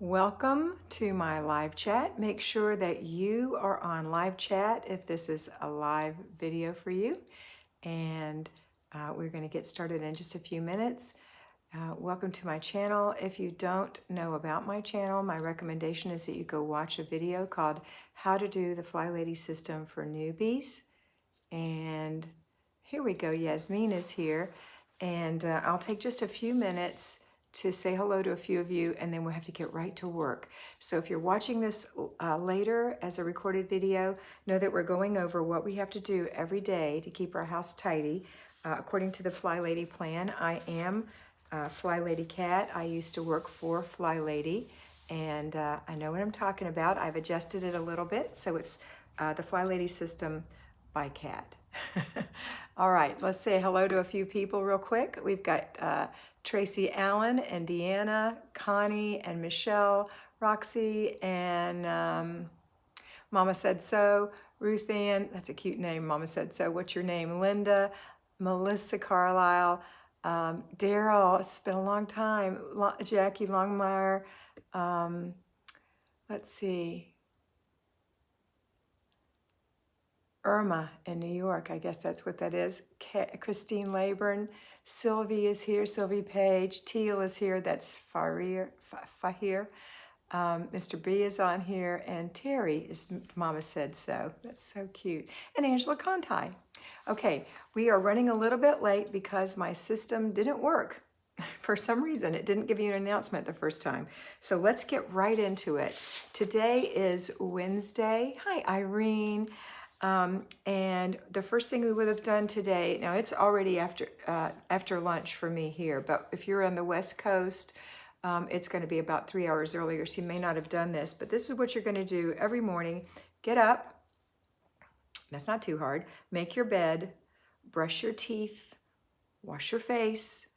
Welcome to my live chat. Make sure that you are on live chat if this is a live video for you. And we're going to get started in just a few minutes. Welcome to my channel. If you don't know about my channel, my recommendation is that you go watch a video called How to Do the Flylady System for Newbies. And here we go. Yasmin is here. And I'll take just a few minutes to say hello to a few of you, and then we'll have to get right to work. So if you're watching this later as a recorded video, know that we're going over what we have to do every day to keep our house tidy. According to the Flylady plan, I am Flylady Kat. I used to work for Flylady, and I know what I'm talking about. I've adjusted it a little bit, so it's the Flylady system by Kat. All right, let's say hello to a few people real quick. We've got Tracy Allen and Deanna, Connie and Michelle, Roxy and Mama Said So, Ruth Ann, that's a cute name, Mama Said So. What's your name? Linda, Melissa Carlisle, Daryl, it's been a long time, Jackie Longmire, let's see, Irma in New York, I guess that's what that is. Christine Laburn, Sylvie is here, Sylvie Page, Teal is here, that's Fahir. Mr. B is on here, and Terry is Mama Said So. That's so cute. And Angela Conti. Okay, we are running a little bit late because my system didn't work. For some reason, it didn't give you an announcement the first time. So let's get right into it. Today is Wednesday. Hi, Irene. And the first thing we would have done today, now it's already after lunch for me here, but if you're on the West Coast, it's going to be about 3 hours earlier, so you may not have done this, but this is what you're going to do every morning. Get up, that's not too hard, make your bed, brush your teeth, wash your face,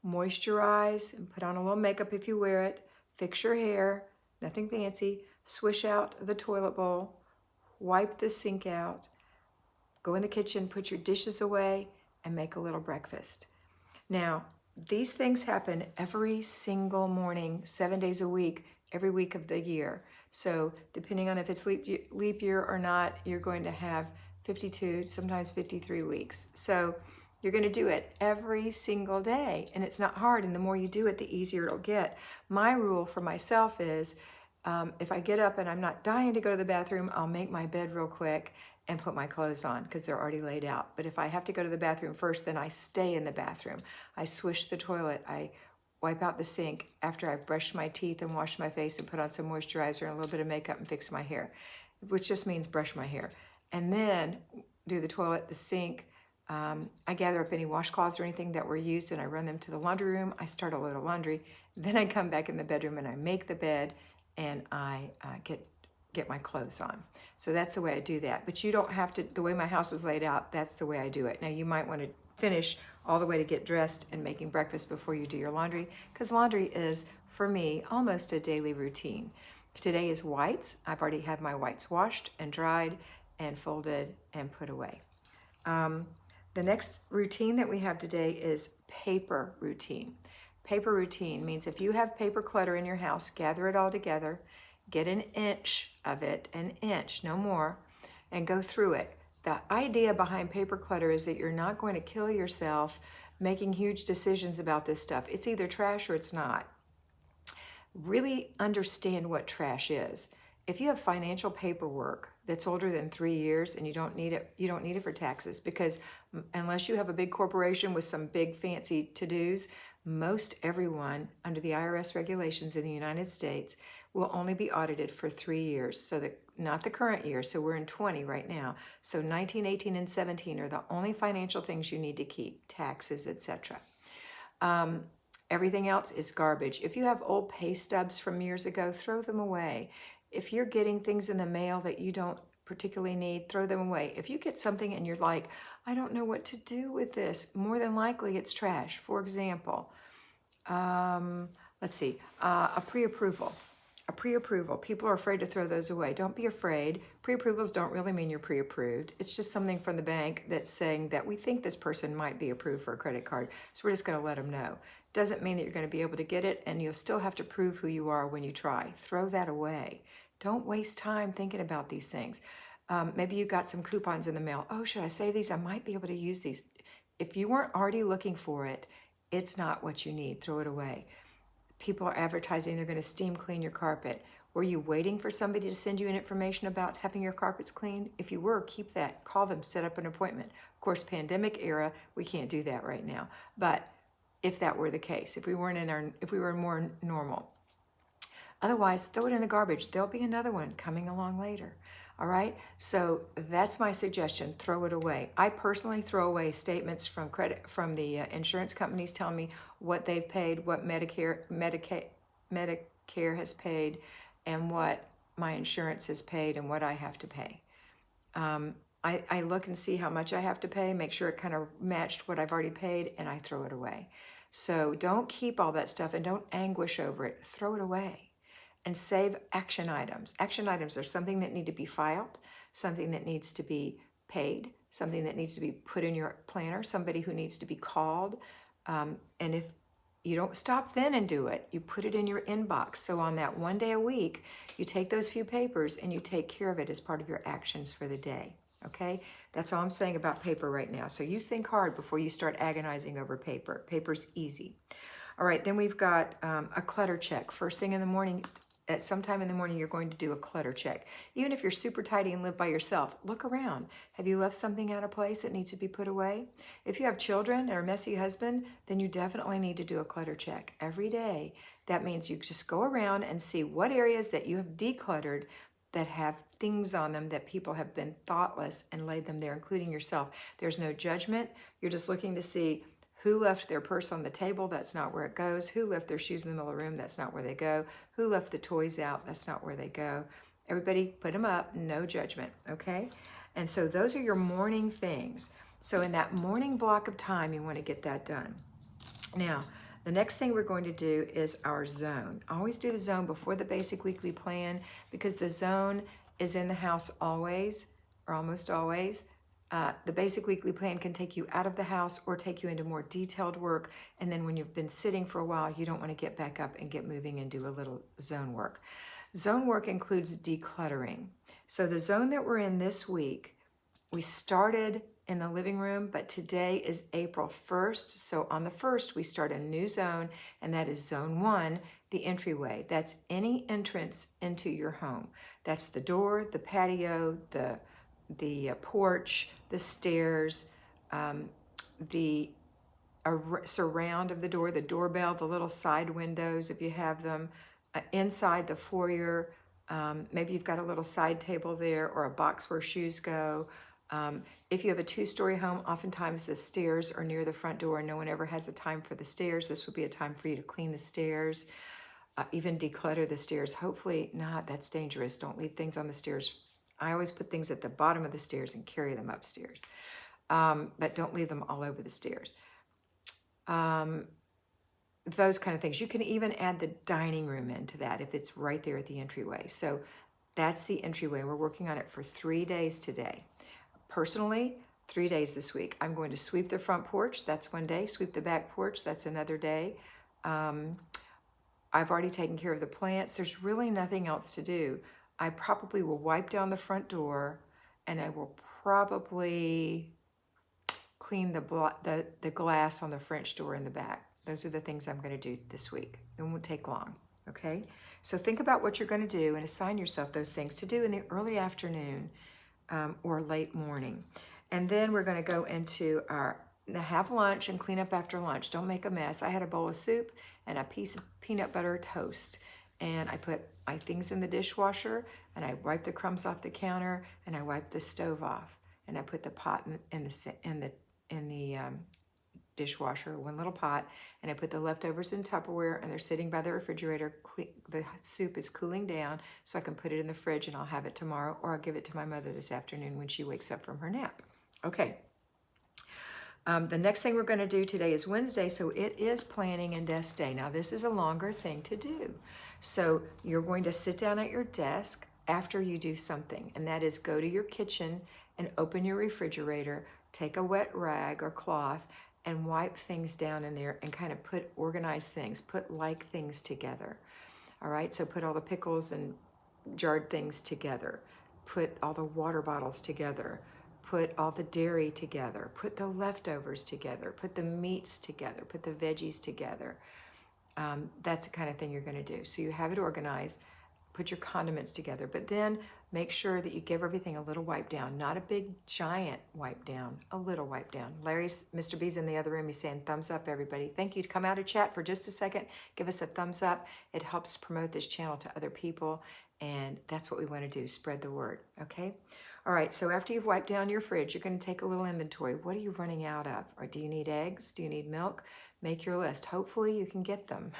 moisturize, and put on a little makeup if you wear it, fix your hair, nothing fancy, swish out the toilet bowl, wipe the sink out, go in the kitchen, put your dishes away, and make a little breakfast. Now, these things happen every single morning, 7 days a week, every week of the year. So depending on if it's leap year or not, you're going to have 52, sometimes 53 weeks. So you're going to do it every single day, and it's not hard, and the more you do it, the easier it'll get. My rule for myself is, if I get up and I'm not dying to go to the bathroom, I'll make my bed real quick and put my clothes on because they're already laid out. But if I have to go to the bathroom first, then I stay in the bathroom. I swish the toilet. I wipe out the sink after I've brushed my teeth and washed my face and put on some moisturizer and a little bit of makeup and fix my hair, which just means brush my hair. And then do the toilet, the sink. I gather up any washcloths or anything that were used and I run them to the laundry room. I start a load of laundry. Then I come back in the bedroom and I make the bed and I get my clothes on. So that's the way I do that. But you don't have to, the way my house is laid out, that's the way I do it. Now you might want to finish all the way to get dressed and making breakfast before you do your laundry, because laundry is, for me, almost a daily routine. Today is whites. I've already had my whites washed and dried and folded and put away. The next routine that we have today is paper routine. Paper routine means if you have paper clutter in your house, gather it all together, get an inch of it, an inch, no more, and go through it. The idea behind paper clutter is that you're not going to kill yourself making huge decisions about this stuff. It's either trash or it's not. Really understand what trash is. If you have financial paperwork that's older than 3 years and you don't need it for taxes, because unless you have a big corporation with some big fancy to-dos, most everyone under the IRS regulations in the United States will only be audited for 3 years. So that, not the current year, so we're in 20 right now. So 19, 18, and 17 are the only financial things you need to keep, taxes, etc. Everything else is garbage. If you have old pay stubs from years ago, throw them away. If you're getting things in the mail that you don't particularly need, throw them away. If you get something and you're like, I don't know what to do with this, more than likely it's trash. For example, let's see, a pre-approval. A pre-approval. People are afraid to throw those away. Don't be afraid. Pre-approvals don't really mean you're pre-approved. It's just something from the bank that's saying that we think this person might be approved for a credit card, so we're just going to let them know. Doesn't mean that you're going to be able to get it, and you'll still have to prove who you are when you try. Throw that away. Don't waste time thinking about these things. Maybe you got some coupons in the mail. Oh, should I save these? I might be able to use these. If you weren't already looking for it, it's not what you need. Throw it away. People are advertising they're going to steam clean your carpet. Were you waiting for somebody to send you an information about having your carpets cleaned? If you were, keep that. Call them, set up an appointment. Of course, pandemic era, we can't do that right now. But if that were the case, if we were more normal. Otherwise, throw it in the garbage. There'll be another one coming along later. All right, so that's my suggestion. Throw it away. I personally throw away statements from the insurance companies telling me what they've paid, what Medicare has paid, and what my insurance has paid, and what I have to pay. I look and see how much I have to pay, make sure it kind of matched what I've already paid, and I throw it away. So don't keep all that stuff and don't anguish over it. Throw it away. And save action items. Action items are something that need to be filed, something that needs to be paid, something that needs to be put in your planner, somebody who needs to be called. And if you don't stop then and do it, you put it in your inbox. So on that one day a week, you take those few papers and you take care of it as part of your actions for the day. Okay? That's all I'm saying about paper right now. So you think hard before you start agonizing over paper. Paper's easy. All right, then we've got a clutter check. First thing in the morning, at some time in the morning, you're going to do a clutter check. Even if you're super tidy and live by yourself, look around. Have you left something out of place that needs to be put away? If you have children or a messy husband, then you definitely need to do a clutter check every day. That means you just go around and see what areas that you have decluttered that have things on them that people have been thoughtless and laid them there, including yourself. There's no judgment. You're just looking to see who left their purse on the table, that's not where it goes. Who left their shoes in the middle of the room, that's not where they go. Who left the toys out, that's not where they go. Everybody put them up, no judgment, okay? And so those are your morning things. So in that morning block of time, you want to get that done. Now, the next thing we're going to do is our zone. Always do the zone before the basic weekly plan because the zone is in the house always, or almost always. The basic weekly plan can take you out of the house or take you into more detailed work. And then when you've been sitting for a while, you don't want to get back up and get moving and do a little zone work. Zone work includes decluttering. So the zone that we're in this week, we started in the living room, but today is April 1st. So on the 1st, we start a new zone, and that is zone 1, the entryway. That's any entrance into your home. That's the door, the patio, the porch, the stairs, the surround of the door, the doorbell, the little side windows if you have them, inside the foyer. Maybe you've got a little side table there or a box where shoes go. If you have a 2-story home, oftentimes the stairs are near the front door and no one ever has a time for the stairs. This would be a time for you to clean the stairs, even declutter the stairs. Hopefully not, that's dangerous. Don't leave things on the stairs. I always put things at the bottom of the stairs and carry them upstairs. But don't leave them all over the stairs. Those kind of things. You can even add the dining room into that if it's right there at the entryway. So that's the entryway. We're working on it for 3 days today. Personally, 3 days this week. I'm going to sweep the front porch. That's one day. Sweep the back porch. That's another day. I've already taken care of the plants. There's really nothing else to do. I probably will wipe down the front door, and I will probably clean the glass on the French door in the back. Those are the things I'm going to do this week. It won't take long, okay? So think about what you're going to do and assign yourself those things to do in the early afternoon or late morning. And then we're going to go into have lunch and clean up after lunch. Don't make a mess. I had a bowl of soup and a piece of peanut butter toast. And I put my things in the dishwasher, and I wipe the crumbs off the counter, and I wipe the stove off, and I put the pot in the dishwasher, one little pot, and I put the leftovers in Tupperware, and they're sitting by the refrigerator. The soup is cooling down, so I can put it in the fridge, and I'll have it tomorrow, or I'll give it to my mother this afternoon when she wakes up from her nap. Okay. The next thing we're going to do today is Wednesday, so it is planning and desk day. Now, this is a longer thing to do. So you're going to sit down at your desk after you do something, and that is go to your kitchen and open your refrigerator, take a wet rag or cloth, and wipe things down in there and kind of organize things, put like things together. All right, so put all the pickles and jarred things together, put all the water bottles together, put all the dairy together, put the leftovers together, put the meats together, put the veggies together. That's the kind of thing you're going to do. So you have it organized, put your condiments together, but then make sure that you give everything a little wipe down, not a big giant wipe down, a little wipe down. Mr. B's in the other room. He's saying thumbs up, everybody. Thank you. Come out of chat for just a second. Give us a thumbs up. It helps promote this channel to other people. And that's what we want to do, spread the word, okay? All right, so after you've wiped down your fridge, you're going to take a little inventory. What are you running out of? Or do you need eggs? Do you need milk? Make your list. Hopefully you can get them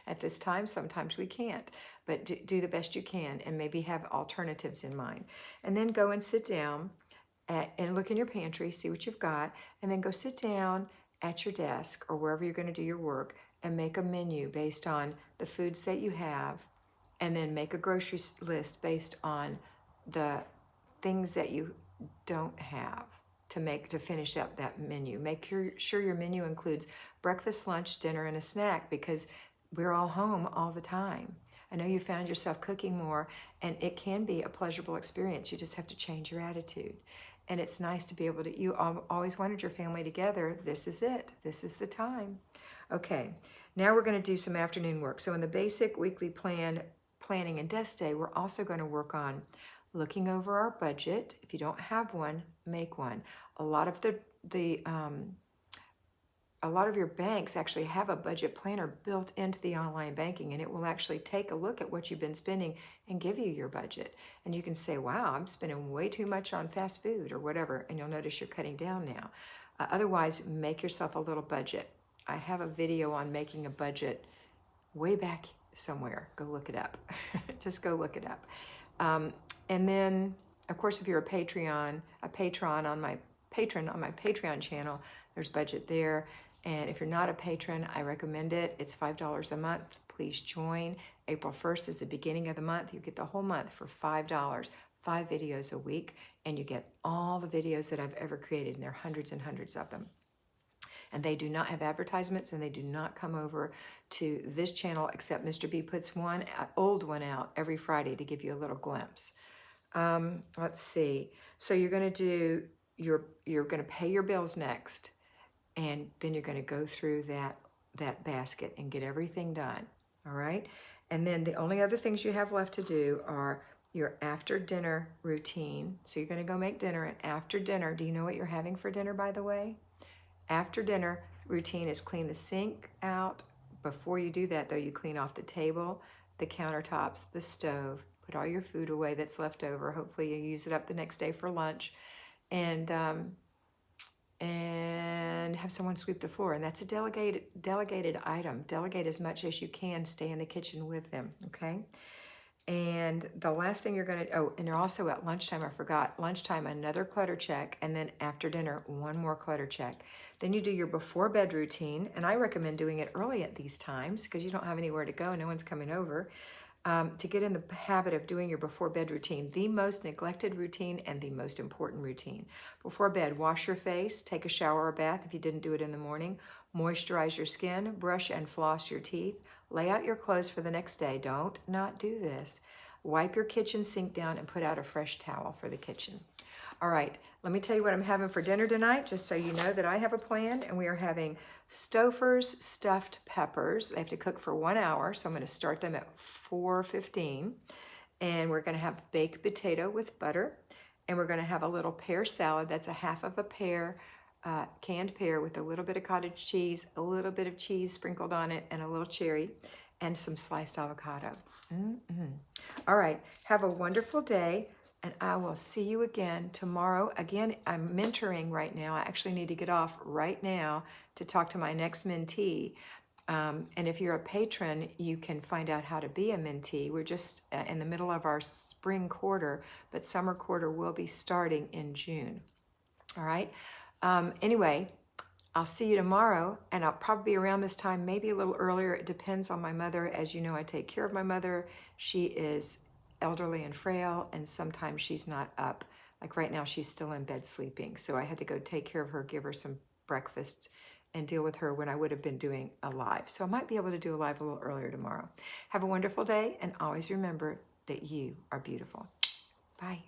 at this time. Sometimes we can't, but do the best you can and maybe have alternatives in mind. And then go and sit down and look in your pantry, see what you've got, and then go sit down at your desk or wherever you're going to do your work and make a menu based on the foods that you have, and then make a grocery list based on the things that you don't have to finish up that menu. Make sure your menu includes breakfast, lunch, dinner, and a snack, because we're all home all the time. I know you found yourself cooking more, and it can be a pleasurable experience. You just have to change your attitude. And it's nice to be able to, you always wanted your family together. This is it. This is the time. Okay, now we're going to do some afternoon work. So in the basic weekly planning and desk day, we're also going to work on looking over our budget. If you don't have one, make one. A lot of your banks actually have a budget planner built into the online banking, and it will actually take a look at what you've been spending and give you your budget. And you can say, wow, I'm spending way too much on fast food or whatever, and you'll notice you're cutting down now. Otherwise, make yourself a little budget. I have a video on making a budget way back somewhere. Go look it up. Just go look it up. And then, of course, if you're a patron on my Patreon channel, there's budget there. And if you're not a patron, I recommend it. It's $5 a month. Please join. April 1st is the beginning of the month. You get the whole month for $5, 5 videos a week, and you get all the videos that I've ever created, and there are hundreds and hundreds of them. And they do not have advertisements, and they do not come over to this channel, except Mr. B puts an old one out every Friday to give you a little glimpse. Let's see. So you're going to do you're going to pay your bills next, and then you're going to go through that basket and get everything done. All right. And then the only other things you have left to do are your after dinner routine. So you're going to go make dinner, and after dinner, do you know what you're having for dinner, by the way? After dinner routine is clean the sink out. Before you do that, though, you clean off the table, the countertops, the stove, put all your food away that's left over. Hopefully you use it up the next day for lunch, and have someone sweep the floor. And that's a delegated item. Delegate as much as you can. Stay in the kitchen with them, okay? And the last thing you're going to, and you're also at lunchtime, I forgot, lunchtime, another clutter check, and then after dinner, one more clutter check. Then you do your before bed routine, and I recommend doing it early at these times because you don't have anywhere to go, no one's coming over, to get in the habit of doing your before bed routine, the most neglected routine and the most important routine. Before bed, wash your face, take a shower or bath if you didn't do it in the morning, moisturize your skin, brush and floss your teeth, lay out your clothes for the next day. Don't not do this. Wipe your kitchen sink down and put out a fresh towel for the kitchen. All right, let me tell you what I'm having for dinner tonight, just so you know that I have a plan. And we are having Stouffer's stuffed peppers. They have to cook for 1 hour, so I'm going to start them at 4:15. And we're going to have baked potato with butter. And we're going to have a little pear salad. That's a half of a pear, canned pear with a little bit of cottage cheese, a little bit of cheese sprinkled on it, and a little cherry, and some sliced avocado. All right, have a wonderful day, and I will see you again tomorrow. Again, I'm mentoring right now. I actually need to get off right now to talk to my next mentee. And if you're a patron, you can find out how to be a mentee. We're just in the middle of our spring quarter, but summer quarter will be starting in June. All right. Anyway, I'll see you tomorrow, and I'll probably be around this time, maybe a little earlier. It depends on my mother. As you know, I take care of my mother. She is elderly and frail, and sometimes she's not up. Like right now, she's still in bed sleeping. So I had to go take care of her, give her some breakfast, and deal with her when I would have been doing a live. So I might be able to do a live a little earlier tomorrow. Have a wonderful day, and always remember that you are beautiful. Bye.